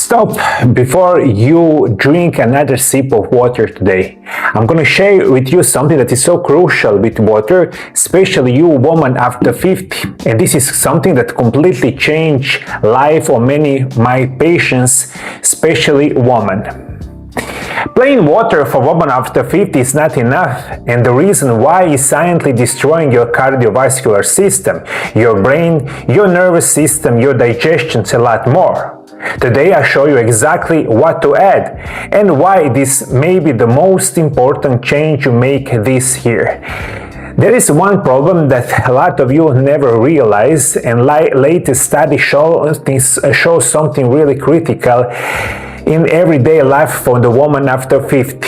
Stop before you drink another sip of water today. I'm going to share with you something that is so crucial with water, especially you woman after 50. And this is something that completely changed life of many of my patients, especially women. Plain water for women after 50 is not enough, and the reason why is silently destroying your cardiovascular system, your brain, your nervous system, your digestion, and a lot more. Today I show you exactly what to add and why this may be the most important change you make this year. There is one problem that a lot of you never realize, and latest study shows something really critical in everyday life for the woman after 50.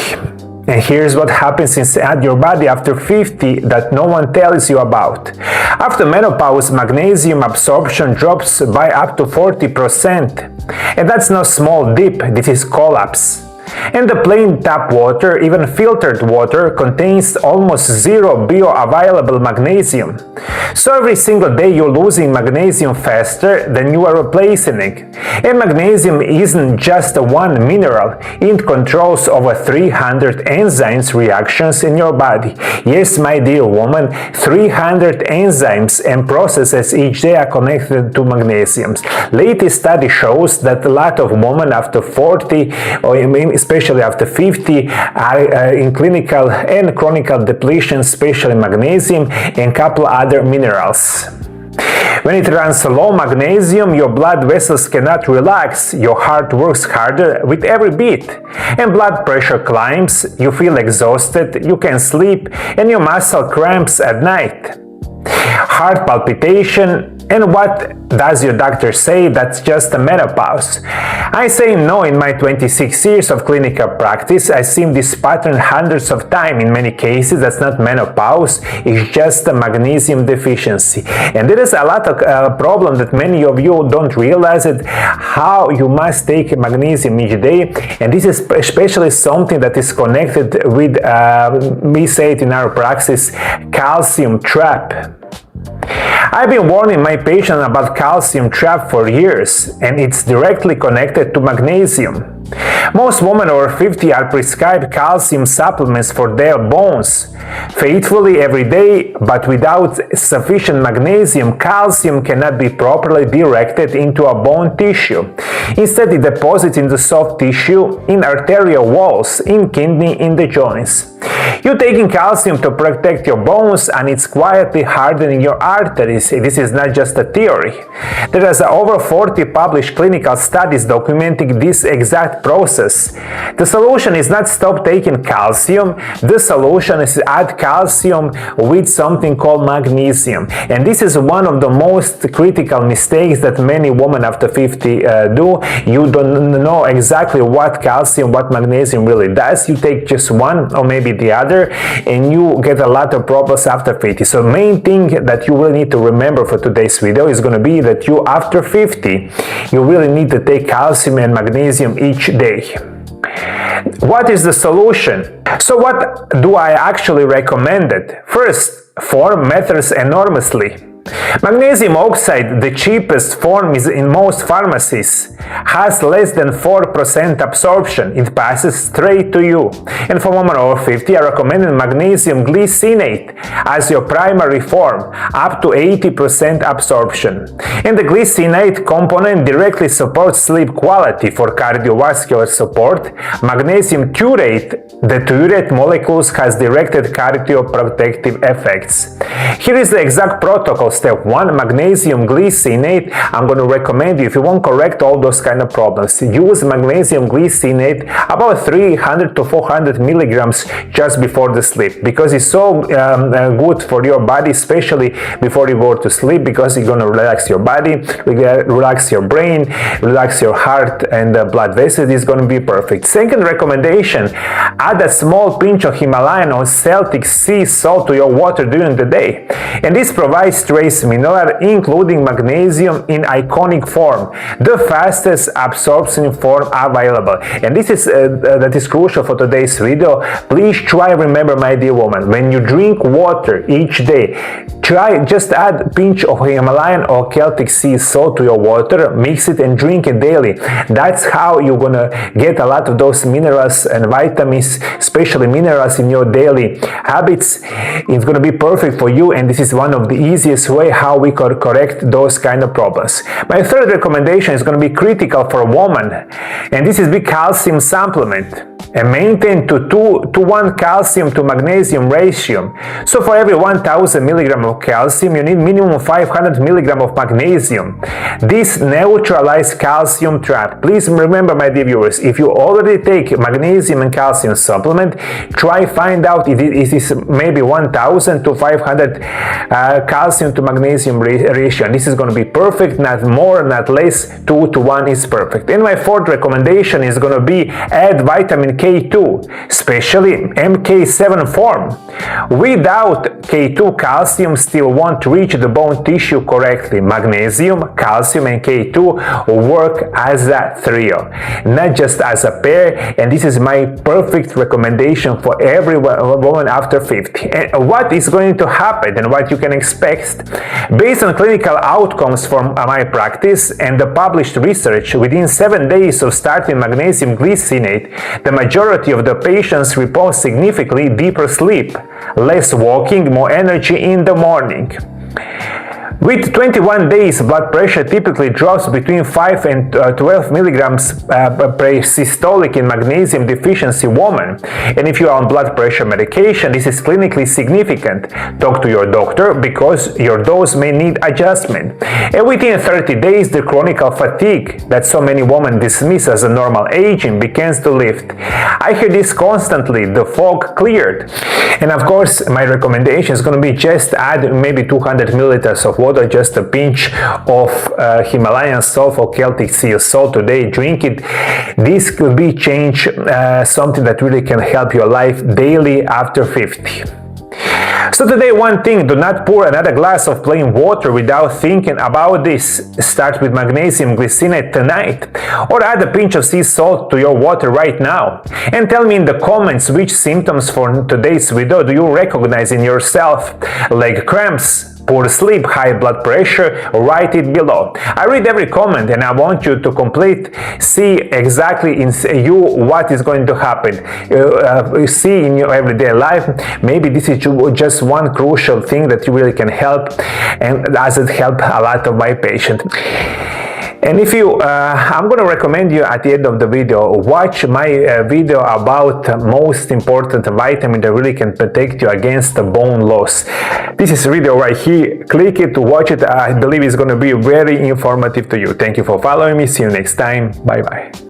And here's what happens inside your body after 50 that no one tells you about. After menopause, magnesium absorption drops by up to 40%. And that's no small dip, this is collapse. And the plain tap water, even filtered water, contains almost zero bioavailable magnesium. So every single day you're losing magnesium faster than you are replacing it. And magnesium isn't just one mineral, it controls over 300 enzymes reactions in your body. Yes, my dear woman, 300 enzymes and processes each day are connected to magnesium. Latest study shows that a lot of women after 40, or especially after 50, are in clinical and chronic depletion, especially magnesium and couple other minerals. When it runs low magnesium, your blood vessels cannot relax, your heart works harder with every beat, and blood pressure climbs, you feel exhausted, you can't sleep, and your muscle cramps at night. Heart palpitation. And what does your doctor say? That's just a menopause. I say no. In my 26 years of clinical practice, I've seen this pattern hundreds of times. In many cases, that's not menopause, it's just a magnesium deficiency. And there is a lot of problem that many of you don't realize it, how you must take magnesium each day. And this is especially something that is connected with, we say it in our practice, calcium trap. I've been warning my patients about calcium trap for years, and it's directly connected to magnesium. Most women over 50 are prescribed calcium supplements for their bones. Faithfully every day, but without sufficient magnesium, calcium cannot be properly directed into a bone tissue. Instead, it deposits in the soft tissue, in arterial walls, in kidney, in the joints. You're taking calcium to protect your bones, and it's quietly hardening your arteries. This is not just a theory. There is over 40 published clinical studies documenting this exact process. The solution is not stop taking calcium. The solution is add calcium with something called magnesium. And this is one of the most critical mistakes that many women after 50 do. You don't know exactly what calcium, what magnesium really does. You take just one or maybe the other, and you get a lot of problems after 50. So main thing that you will need to remember for today's video is going to be that you after 50, you really need to take calcium and magnesium each day. What is the solution? So what do I actually recommend it? First, form matters enormously. Magnesium oxide, the cheapest form is in most pharmacies, has less than 4% absorption. It passes straight to you. And for women over 50, I recommend magnesium glycinate as your primary form, up to 80% absorption. And the glycinate component directly supports sleep quality. For cardiovascular support, magnesium taurate, the taurate molecules has directed cardioprotective effects. Here is the exact protocol. Step 1, magnesium glycinate. I'm going to recommend you, if you want to correct all those kind of problems, use magnesium glycinate about 300 to 400 milligrams just before the sleep, because it's so good for your body, especially before you go to sleep, because it's going to relax your body, relax your brain, relax your heart and blood vessels. Is going to be perfect. Second recommendation, add a small pinch of Himalayan or Celtic sea salt to your water during the day. And this provides trace mineral, including magnesium in iconic form, the fastest absorption form available. And this is that is crucial for today's video. Please try remember, my dear woman, when you drink water each day, Try just add a pinch of Himalayan or Celtic sea salt to your water, mix it and drink it daily. That's how you're gonna get a lot of those minerals and vitamins, especially minerals in your daily habits. It's gonna be perfect for you, and this is one of the easiest way how we could correct those kind of problems. My third recommendation is gonna be critical for a woman, and this is the calcium supplement. And maintain to 2:1 calcium to magnesium ratio. So for every 1000 milligram of calcium, you need minimum 500 milligram of magnesium. This neutralizes calcium trap. Please remember, my dear viewers, if you already take magnesium and calcium supplement, try find out if it is maybe 1000 to 500 calcium to magnesium ratio. And this is going to be perfect, not more, not less. 2:1 is perfect. And my fourth recommendation is going to be add vitamin K2, especially MK7 form. Without K2, calcium still won't reach the bone tissue correctly. Magnesium, calcium, and K2 work as a trio, not just as a pair, and this is my perfect recommendation for every woman after 50. And what is going to happen and what you can expect? Based on clinical outcomes from my practice and the published research, within 7 days of starting magnesium glycinate, the majority of the patients report significantly deeper sleep, less walking, more energy in the morning. With 21 days, blood pressure typically drops between 5 and 12 milligrams per systolic in magnesium deficiency woman. And if you are on blood pressure medication, this is clinically significant. Talk to your doctor because your dose may need adjustment. And within 30 days, the chronic fatigue that so many women dismiss as a normal aging begins to lift. I hear this constantly. The fog cleared. And of course, my recommendation is going to be just add maybe 200 milliliters of water, just a pinch of Himalayan salt or Celtic sea salt today. Drink it. This could be change, something that really can help your life daily after 50. So today, one thing, do not pour another glass of plain water without thinking about this. Start with magnesium glycinate tonight, or add a pinch of sea salt to your water right now. And tell me in the comments which symptoms for today's video do you recognize in yourself, like cramps, poor sleep, high blood pressure. Write it below. I read every comment and I want you to see exactly in you what is going to happen. See in your everyday life, maybe this is just one crucial thing that you really can help, and does it help a lot of my patients. And if you, I'm going to recommend you at the end of the video, watch my video about most important vitamin that really can protect you against the bone loss. This is video right here. Click it to watch it. I believe it's going to be very informative to you. Thank you for following me. See you next time. Bye bye.